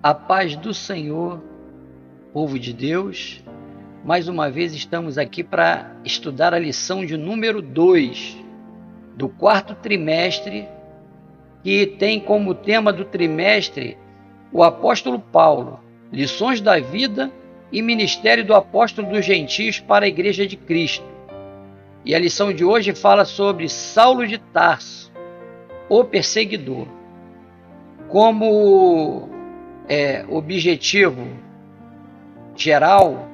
A paz do Senhor, povo de Deus. Mais uma vez estamos aqui para estudar a lição de número 2 do quarto trimestre, que tem como tema do trimestre o apóstolo Paulo, lições da vida e ministério do apóstolo dos gentios para a igreja de Cristo. E a lição de hoje fala sobre Saulo de Tarso, o perseguidor. Como objetivo geral,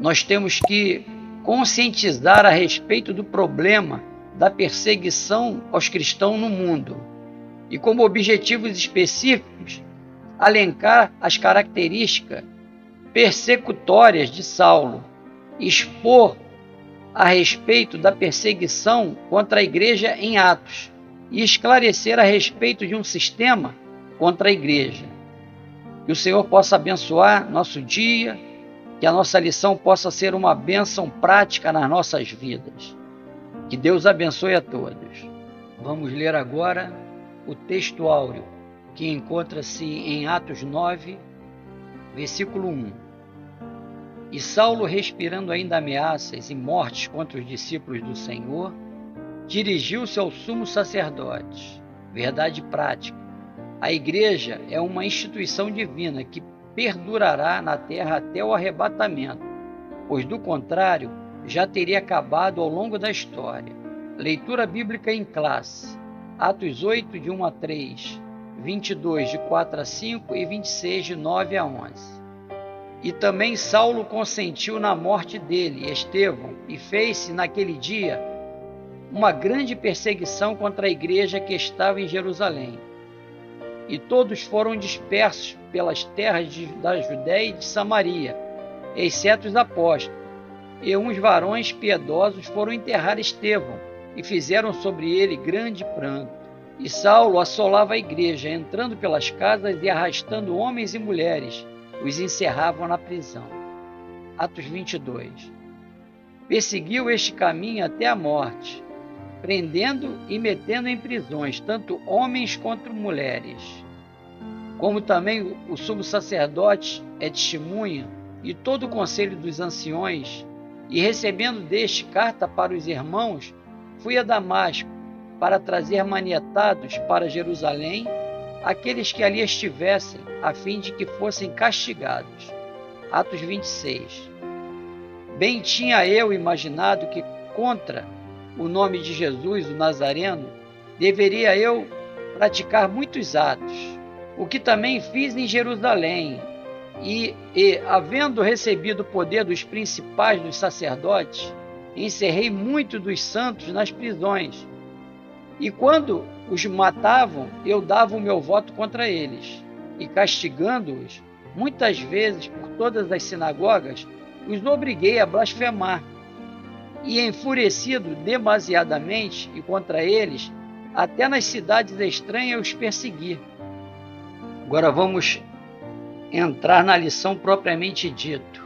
nós temos que conscientizar a respeito do problema da perseguição aos cristãos no mundo. E como objetivos específicos, elencar as características persecutórias de Saulo, expor a respeito da perseguição contra a igreja em Atos e esclarecer a respeito de um sistema contra a igreja. Que o Senhor possa abençoar nosso dia, que a nossa lição possa ser uma bênção prática nas nossas vidas. Que Deus abençoe a todos. Vamos ler agora o texto áureo, que encontra-se em Atos 9, versículo 1. E Saulo, respirando ainda ameaças e mortes contra os discípulos do Senhor, dirigiu-se ao sumo sacerdote. Verdade prática. A igreja é uma instituição divina que perdurará na terra até o arrebatamento, pois do contrário já teria acabado ao longo da história. Leitura bíblica em classe. Atos 8, de 1 a 3, 22, de 4 a 5 e 26, de 9 a 11. E também Saulo consentiu na morte dele, Estevão, e fez-se naquele dia uma grande perseguição contra a igreja que estava em Jerusalém. E todos foram dispersos pelas terras da Judéia e de Samaria, exceto os apóstolos. E uns varões piedosos foram enterrar Estevão, e fizeram sobre ele grande pranto. E Saulo assolava a igreja, entrando pelas casas e arrastando homens e mulheres, os encerravam na prisão. Atos 22. Perseguiu este caminho até a morte, prendendo e metendo em prisões tanto homens quanto mulheres. Como também o sumo sacerdote é testemunha, e todo o conselho dos anciões, e recebendo deste carta para os irmãos, fui a Damasco para trazer manietados para Jerusalém aqueles que ali estivessem, a fim de que fossem castigados. Atos 26. Bem tinha eu imaginado que contra o nome de Jesus, o Nazareno, deveria eu praticar muitos atos, o que também fiz em Jerusalém, e havendo recebido o poder dos principais dos sacerdotes, encerrei muitos dos santos nas prisões, e quando os matavam, eu dava o meu voto contra eles, e castigando-os, muitas vezes por todas as sinagogas, os obriguei a blasfemar. E enfurecido demasiadamente e contra eles, até nas cidades estranhas os persegui. Agora vamos entrar na lição propriamente dita.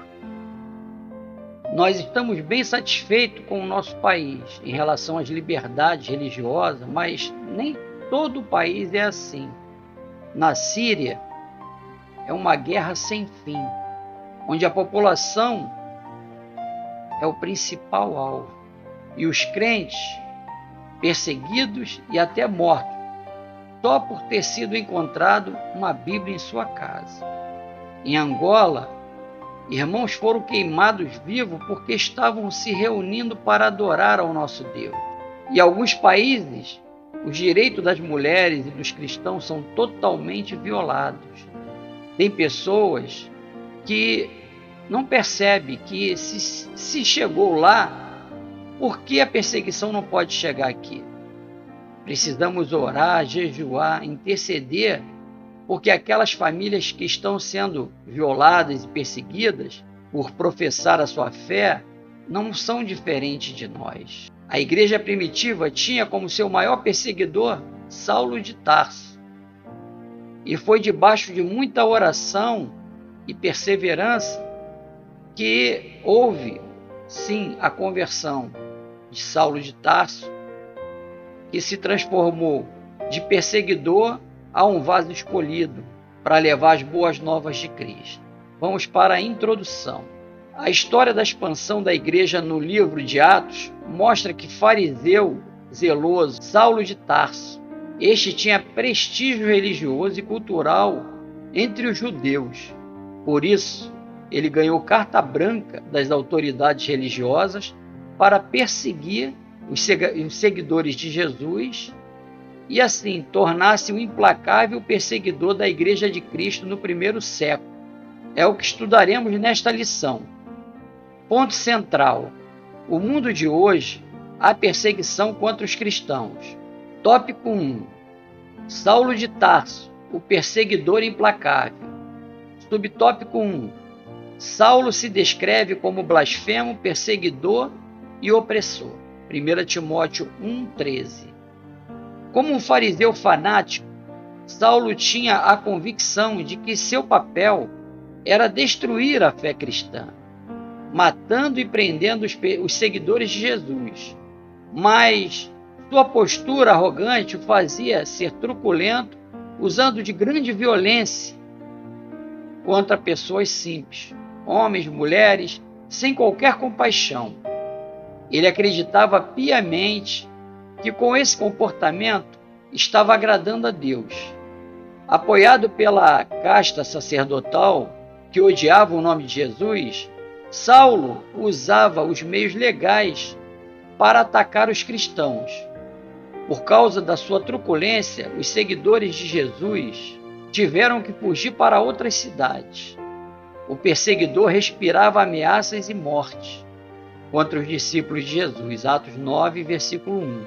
Nós estamos bem satisfeitos com o nosso país em relação às liberdades religiosas, mas nem todo o país é assim. Na Síria, é uma guerra sem fim, onde a população é o principal alvo, e os crentes perseguidos e até mortos, só por ter sido encontrado uma Bíblia em sua casa. Em Angola, irmãos foram queimados vivos porque estavam se reunindo para adorar ao nosso Deus. E em alguns países, os direitos das mulheres e dos cristãos são totalmente violados. Tem pessoas que não percebem que se chegou lá, por que a perseguição não pode chegar aqui? Precisamos orar, jejuar, interceder, porque aquelas famílias que estão sendo violadas e perseguidas por professar a sua fé não são diferentes de nós. A igreja primitiva tinha como seu maior perseguidor Saulo de Tarso, e foi debaixo de muita oração e perseverança que houve, sim, a conversão de Saulo de Tarso, que se transformou de perseguidor a um vaso escolhido, para levar as boas novas de Cristo. Vamos para a introdução. A história da expansão da igreja no livro de Atos mostra que fariseu zeloso Saulo de Tarso, este tinha prestígio religioso e cultural entre os judeus. Por isso, ele ganhou carta branca das autoridades religiosas para perseguir os seguidores de Jesus e assim tornar-se um implacável perseguidor da Igreja de Cristo no primeiro século. É o que estudaremos nesta lição. Ponto central: o mundo de hoje, há perseguição contra os cristãos. Tópico 1. Saulo de Tarso, o perseguidor implacável. Subtópico 1. Saulo se descreve como blasfemo, perseguidor e opressor. 1 Timóteo 1,13. Como um fariseu fanático, Saulo tinha a convicção de que seu papel era destruir a fé cristã, matando e prendendo os seguidores de Jesus. Mas sua postura arrogante o fazia ser truculento, usando de grande violência contra pessoas simples, homens, mulheres, sem qualquer compaixão. Ele acreditava piamente que com esse comportamento estava agradando a Deus. Apoiado pela casta sacerdotal que odiava o nome de Jesus, Saulo usava os meios legais para atacar os cristãos. Por causa da sua truculência, os seguidores de Jesus tiveram que fugir para outras cidades. O perseguidor respirava ameaças e morte contra os discípulos de Jesus, Atos 9, versículo 1.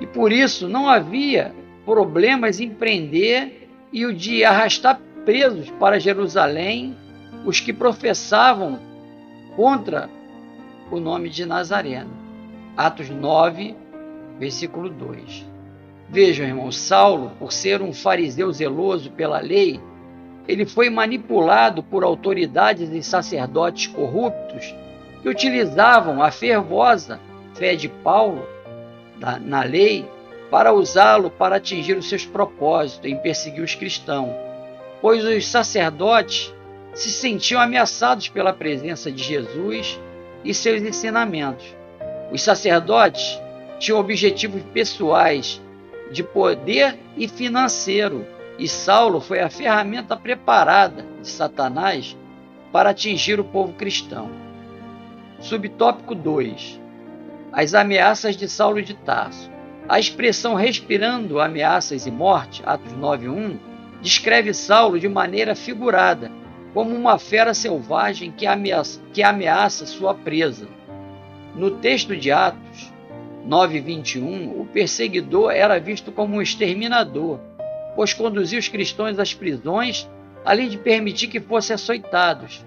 E por isso não havia problemas em prender e o de arrastar presos para Jerusalém os que professavam contra o nome de Nazareno. Atos 9, versículo 2. Vejam, irmãos, Saulo, por ser um fariseu zeloso pela lei, ele foi manipulado por autoridades e sacerdotes corruptos que utilizavam a fervorosa fé de Paulo na lei para usá-lo para atingir os seus propósitos em perseguir os cristãos, pois os sacerdotes se sentiam ameaçados pela presença de Jesus e seus ensinamentos. Os sacerdotes tinham objetivos pessoais de poder e financeiro, e Saulo foi a ferramenta preparada de Satanás para atingir o povo cristão. Subtópico 2. As ameaças de Saulo de Tarso. A expressão respirando ameaças e morte, Atos 9:1, descreve Saulo de maneira figurada, como uma fera selvagem que ameaça sua presa. No texto de Atos 9:21, o perseguidor era visto como um exterminador, pois conduzia os cristãos às prisões, além de permitir que fossem açoitados.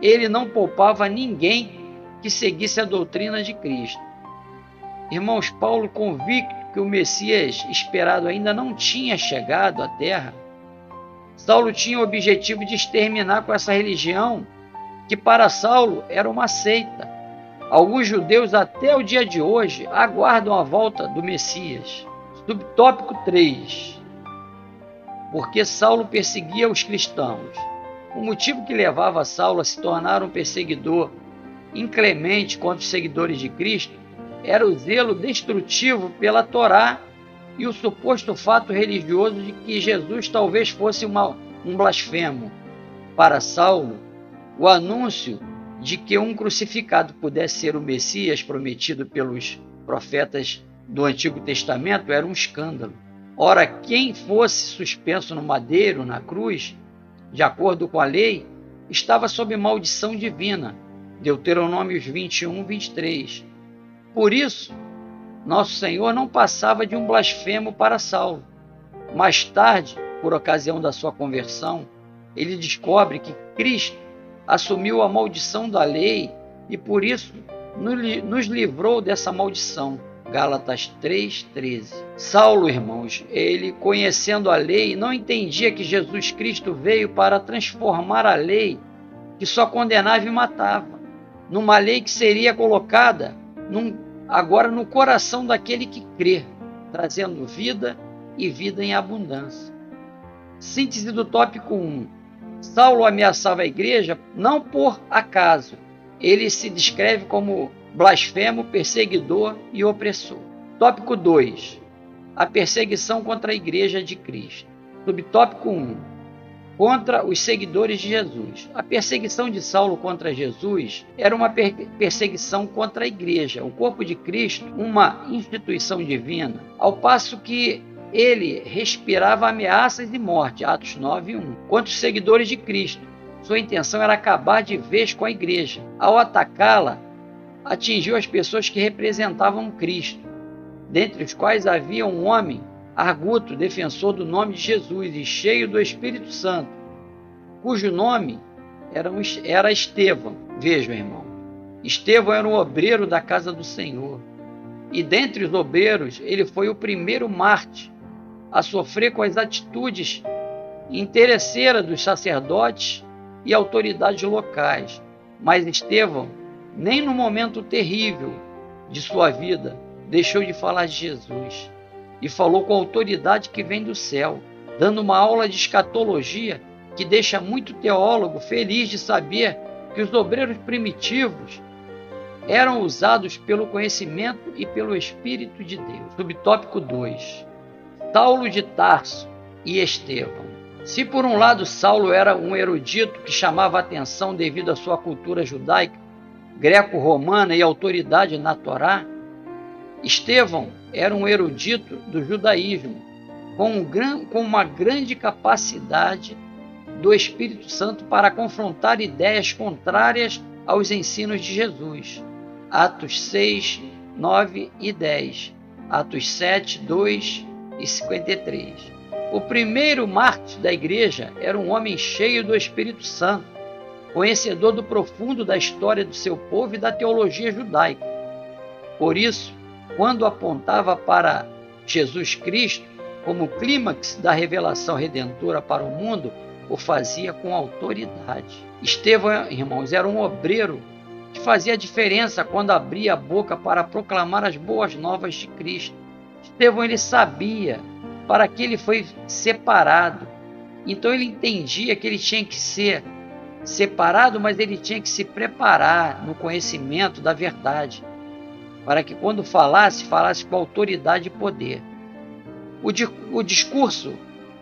Ele não poupava ninguém que seguisse a doutrina de Cristo. Irmãos, Paulo, convicto que o Messias esperado ainda não tinha chegado à terra, Saulo tinha o objetivo de exterminar com essa religião, que para Saulo era uma seita. Alguns judeus até o dia de hoje aguardam a volta do Messias. Subtópico 3. Porque Saulo perseguia os cristãos. O motivo que levava Saulo a se tornar um perseguidor inclemente contra os seguidores de Cristo era o zelo destrutivo pela Torá e o suposto fato religioso de que Jesus talvez fosse um blasfemo. Para Saulo, o anúncio de que um crucificado pudesse ser o Messias prometido pelos profetas do Antigo Testamento era um escândalo. Ora, quem fosse suspenso no madeiro, na cruz, de acordo com a lei, estava sob maldição divina. Deuteronômios 21, 23. Por isso, nosso Senhor não passava de um blasfemo para Saulo. Mais tarde, por ocasião da sua conversão, ele descobre que Cristo assumiu a maldição da lei e por isso nos livrou dessa maldição. Gálatas 3:13. Saulo, irmãos, ele, conhecendo a lei, não entendia que Jesus Cristo veio para transformar a lei que só condenava e matava, numa lei que seria colocada agora no coração daquele que crê, trazendo vida e vida em abundância. Síntese do tópico 1. Saulo ameaçava a igreja não por acaso. Ele se descreve como blasfemo, perseguidor e opressor. Tópico 2. A perseguição contra a igreja de Cristo. Subtópico 1. Contra os seguidores de Jesus. A perseguição de Saulo contra Jesus era uma perseguição contra a igreja, o corpo de Cristo, uma instituição divina, ao passo que ele respirava ameaças e morte, Atos 9:1, contra os seguidores de Cristo. Sua intenção era acabar de vez com a igreja. Ao atacá-la, atingiu as pessoas que representavam Cristo, dentre os quais havia um homem arguto, defensor do nome de Jesus e cheio do Espírito Santo, cujo nome era Estevão. Vejam, irmão, Estevão era um obreiro da casa do Senhor, e dentre os obreiros ele foi o primeiro mártir a sofrer com as atitudes interesseiras dos sacerdotes e autoridades locais. Mas Estevão, nem no momento terrível de sua vida, deixou de falar de Jesus, e falou com a autoridade que vem do céu, dando uma aula de escatologia que deixa muito teólogo feliz de saber que os obreiros primitivos eram usados pelo conhecimento e pelo Espírito de Deus. Subtópico 2. Saulo de Tarso e Estevão. Se por um lado Saulo era um erudito que chamava a atenção devido à sua cultura judaica, greco-romana e autoridade na Torá, Estevão era um erudito do judaísmo, com uma grande capacidade do Espírito Santo para confrontar ideias contrárias aos ensinos de Jesus. Atos 6, 9 e 10. Atos 7, 2 e 53. O primeiro mártir da igreja era um homem cheio do Espírito Santo, conhecedor do profundo da história do seu povo e da teologia judaica. Por isso, quando apontava para Jesus Cristo como clímax da revelação redentora para o mundo, o fazia com autoridade. Estevão, irmãos, era um obreiro que fazia a diferença quando abria a boca para proclamar as boas novas de Cristo. Estevão, ele sabia para que ele foi separado. Então ele entendia que ele tinha que ser separado, mas ele tinha que se preparar no conhecimento da verdade, para que quando falasse com autoridade e poder. O discurso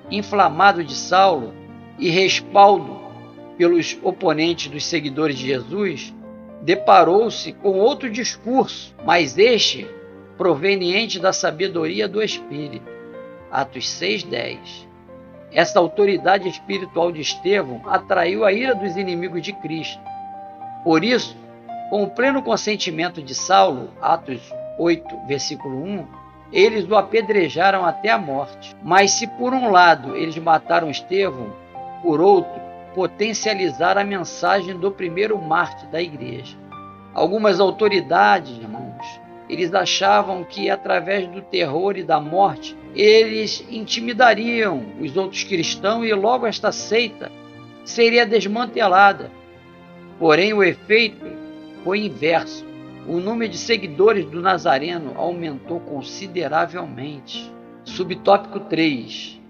inflamado de Saulo e respaldo pelos oponentes dos seguidores de Jesus deparou-se com outro discurso, mas este proveniente da sabedoria do Espírito. Atos 6:10. Essa autoridade espiritual de Estevão atraiu a ira dos inimigos de Cristo. Por isso, com o pleno consentimento de Saulo, Atos 8, versículo 1, eles o apedrejaram até a morte. Mas se por um lado eles mataram Estevão, por outro, potencializaram a mensagem do primeiro mártir da igreja. Algumas autoridades, irmãos, eles achavam que através do terror e da morte, eles intimidariam os outros cristãos e logo esta seita seria desmantelada. Porém, o efeito foi inverso. O número de seguidores do Nazareno aumentou consideravelmente. Subtópico 3.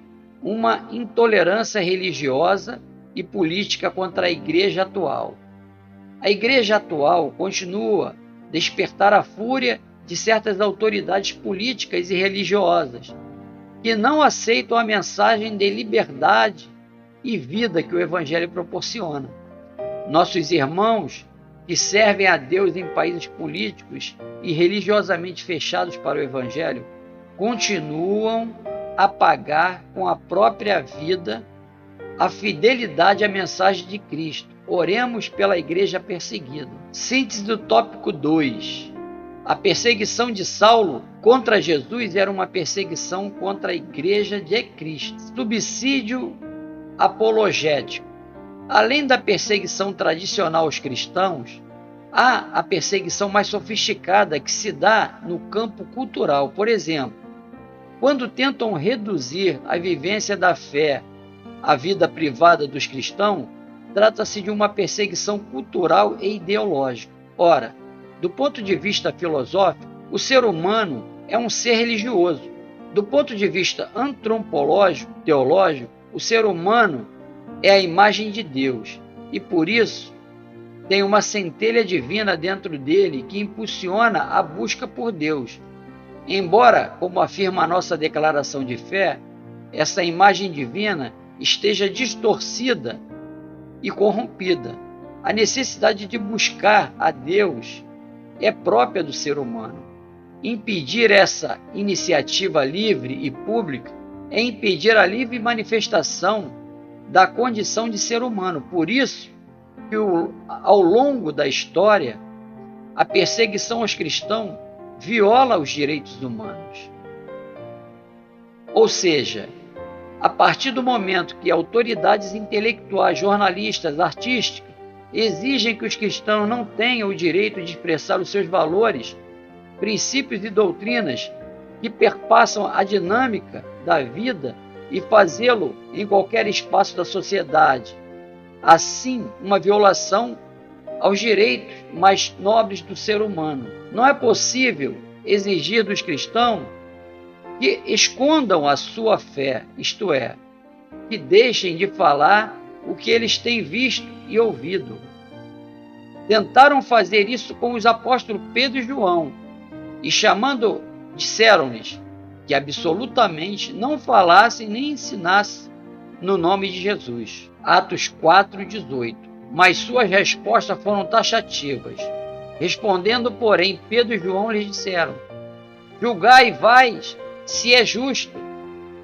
Uma intolerância religiosa e política contra a igreja atual. A igreja atual continua a despertar a fúria de certas autoridades políticas e religiosas que não aceitam a mensagem de liberdade e vida que o Evangelho proporciona. Nossos irmãos que servem a Deus em países políticos e religiosamente fechados para o Evangelho continuam a pagar com a própria vida a fidelidade à mensagem de Cristo. Oremos pela igreja perseguida. Síntese do tópico 2. A perseguição de Saulo contra Jesus era uma perseguição contra a igreja de Cristo. Subsídio apologético. Além da perseguição tradicional aos cristãos, há a perseguição mais sofisticada que se dá no campo cultural. Por exemplo, quando tentam reduzir a vivência da fé à vida privada dos cristãos, trata-se de uma perseguição cultural e ideológica. Ora, do ponto de vista filosófico, o ser humano é um ser religioso. Do ponto de vista antropológico, teológico, o ser humano é a imagem de Deus e, por isso, tem uma centelha divina dentro dele que impulsiona a busca por Deus. Embora, como afirma a nossa declaração de fé, essa imagem divina esteja distorcida e corrompida, a necessidade de buscar a Deus é própria do ser humano. Impedir essa iniciativa livre e pública é impedir a livre manifestação da condição de ser humano. Por isso que ao longo da história, a perseguição aos cristãos viola os direitos humanos. Ou seja, a partir do momento que autoridades intelectuais, jornalistas, artísticas exigem que os cristãos não tenham o direito de expressar os seus valores, princípios e doutrinas que perpassam a dinâmica da vida e fazê-lo em qualquer espaço da sociedade, assim uma violação aos direitos mais nobres do ser humano. Não é possível exigir dos cristãos que escondam a sua fé, isto é, que deixem de falar o que eles têm visto e ouvido. Tentaram fazer isso com os apóstolos Pedro e João, e disseram-lhes que absolutamente não falassem nem ensinassem no nome de Jesus. Atos 4:18. Mas suas respostas foram taxativas. Respondendo, porém, Pedro e João lhes disseram: julgai vós se é justo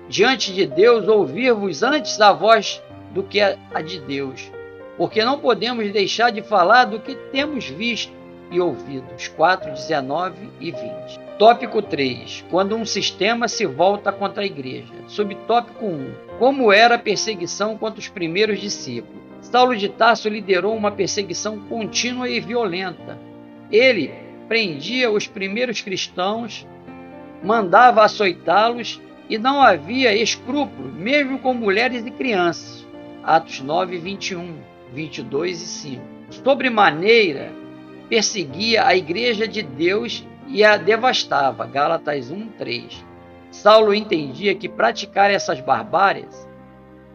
diante de Deus ouvir-vos antes a voz do que a de Deus, porque não podemos deixar de falar do que temos visto e ouvido. 4:19 e 20. Tópico 3. Quando um sistema se volta contra a igreja. Subtópico 1. Como era a perseguição contra os primeiros discípulos. Saulo de Tarso liderou uma perseguição contínua e violenta. Ele prendia os primeiros cristãos, mandava açoitá-los e não havia escrúpulo, mesmo com mulheres e crianças. Atos 9:21, 22 e 5. Sobremaneira, perseguia a igreja de Deus e a devastava. Gálatas 1:3. Saulo entendia que praticar essas barbáries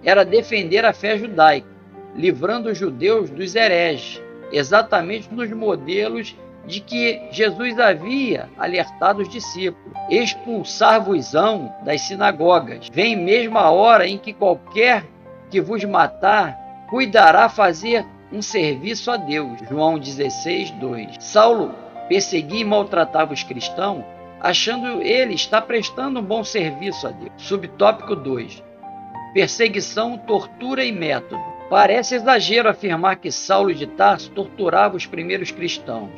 era defender a fé judaica, livrando os judeus dos hereges, exatamente nos modelos de que Jesus havia alertado os discípulos. Expulsar-vos-ão das sinagogas. Vem mesmo a hora em que qualquer que vos matar cuidará fazer um serviço a Deus. João 16:2. Saulo perseguia e maltratava os cristãos, achando ele estar prestando um bom serviço a Deus. Subtópico 2. Perseguição, tortura e método. Parece exagero afirmar que Saulo de Tarso torturava os primeiros cristãos,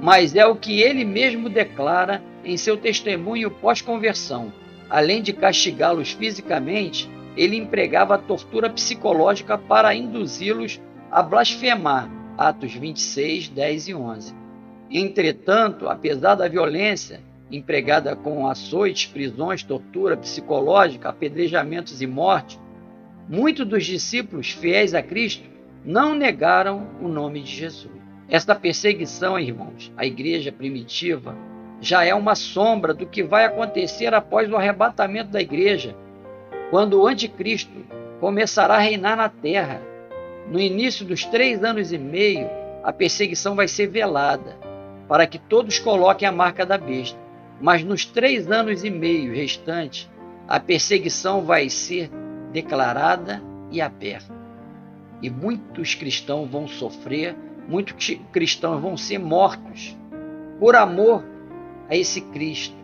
mas é o que ele mesmo declara em seu testemunho pós-conversão. Além de castigá-los fisicamente, ele empregava a tortura psicológica para induzi-los a blasfemar. Atos 26, 10 e 11. Entretanto, apesar da violência empregada com açoites, prisões, tortura psicológica, apedrejamentos e morte, muitos dos discípulos fiéis a Cristo não negaram o nome de Jesus. Esta perseguição, irmãos, à igreja primitiva, já é uma sombra do que vai acontecer após o arrebatamento da igreja, quando o anticristo começará a reinar na terra. No início dos 3 anos e meio, a perseguição vai ser velada, para que todos coloquem a marca da besta. Mas nos 3 anos e meio restantes, a perseguição vai ser declarada e aberta. E muitos cristãos vão sofrer, muitos cristãos vão ser mortos por amor a esse Cristo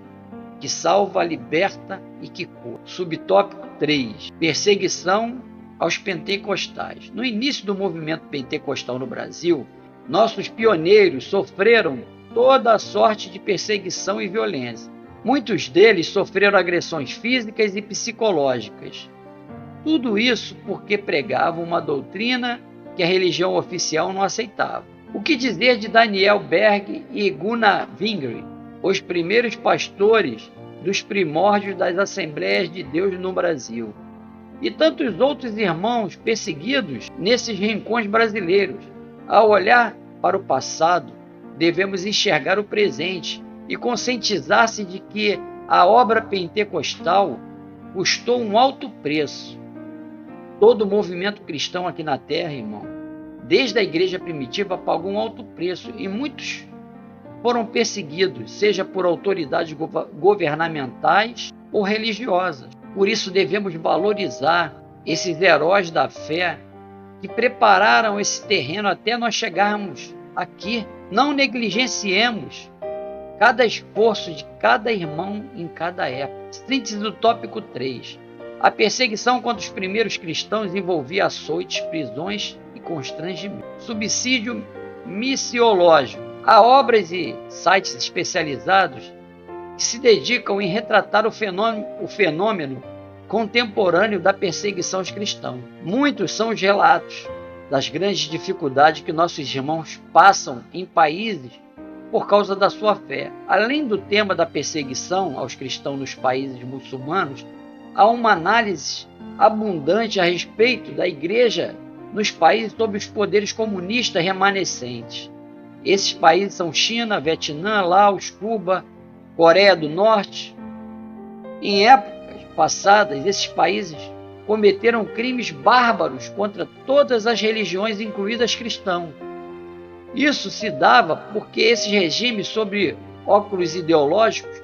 que salva, liberta e que cura. Subtópico 3. Perseguição aos pentecostais. No início do movimento pentecostal no Brasil, nossos pioneiros sofreram toda a sorte de perseguição e violência. Muitos deles sofreram agressões físicas e psicológicas. Tudo isso porque pregavam uma doutrina que a religião oficial não aceitava. O que dizer de Daniel Berg e Gunnar Wingren, os primeiros pastores dos primórdios das Assembleias de Deus no Brasil? E tantos outros irmãos perseguidos nesses rincões brasileiros. Ao olhar para o passado, devemos enxergar o presente e conscientizar-se de que a obra pentecostal custou um alto preço. Todo o movimento cristão aqui na Terra, irmão, desde a igreja primitiva, pagou um alto preço e muitos foram perseguidos, seja por autoridades governamentais ou religiosas. Por isso devemos valorizar esses heróis da fé que prepararam esse terreno até nós chegarmos aqui. Não negligenciemos cada esforço de cada irmão em cada época. Síntese do tópico 3. A perseguição contra os primeiros cristãos envolvia açoites, prisões e constrangimento. Subsídio missiológico. Há obras e sites especializados que se dedicam em retratar o fenômeno contemporâneo da perseguição aos cristãos. Muitos são os relatos das grandes dificuldades que nossos irmãos passam em países por causa da sua fé. Além do tema da perseguição aos cristãos nos países muçulmanos, há uma análise abundante a respeito da igreja nos países sob os poderes comunistas remanescentes. Esses países são China, Vietnã, Laos, Cuba, Coreia do Norte. Em épocas passadas, esses países cometeram crimes bárbaros contra todas as religiões, incluídas cristãs. Isso se dava porque esses regimes, sob óculos ideológicos,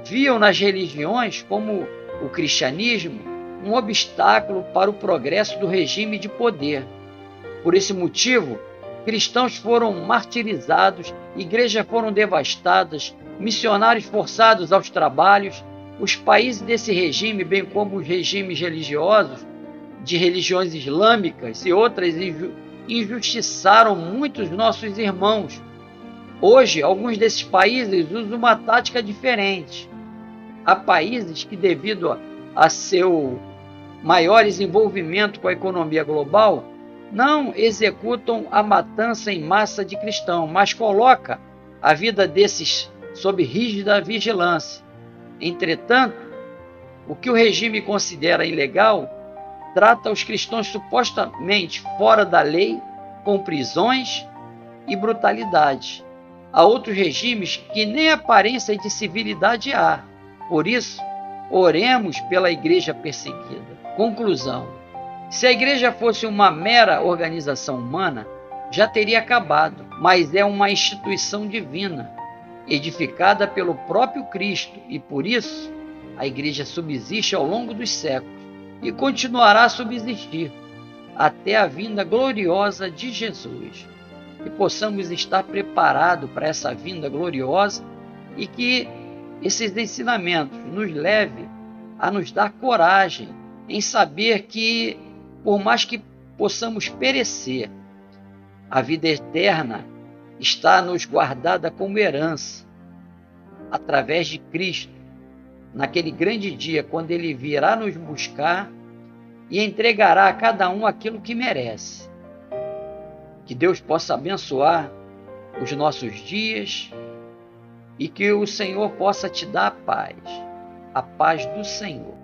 viam nas religiões, como o cristianismo, um obstáculo para o progresso do regime de poder. Por esse motivo, cristãos foram martirizados, igrejas foram devastadas, missionários forçados aos trabalhos. Os países desse regime, bem como os regimes religiosos, de religiões islâmicas e outras, injustiçaram muitos nossos irmãos. Hoje, alguns desses países usam uma tática diferente. Há países que, devido a seu maior desenvolvimento com a economia global, não executam a matança em massa de cristãos, mas coloca a vida desses sob rígida vigilância. Entretanto, o que o regime considera ilegal trata os cristãos supostamente fora da lei com prisões e brutalidade. Há outros regimes que nem aparência de civilidade há. Por isso, oremos pela igreja perseguida. Conclusão: se a igreja fosse uma mera organização humana, já teria acabado, mas é uma instituição divina, edificada pelo próprio Cristo, e por isso a igreja subsiste ao longo dos séculos e continuará a subsistir até a vinda gloriosa de Jesus. Que possamos estar preparados para essa vinda gloriosa e que esses ensinamentos nos levem a nos dar coragem em saber que, por mais que possamos perecer, a vida eterna está nos guardada como herança, através de Cristo, naquele grande dia, quando Ele virá nos buscar e entregará a cada um aquilo que merece. Que Deus possa abençoar os nossos dias e que o Senhor possa te dar a paz do Senhor.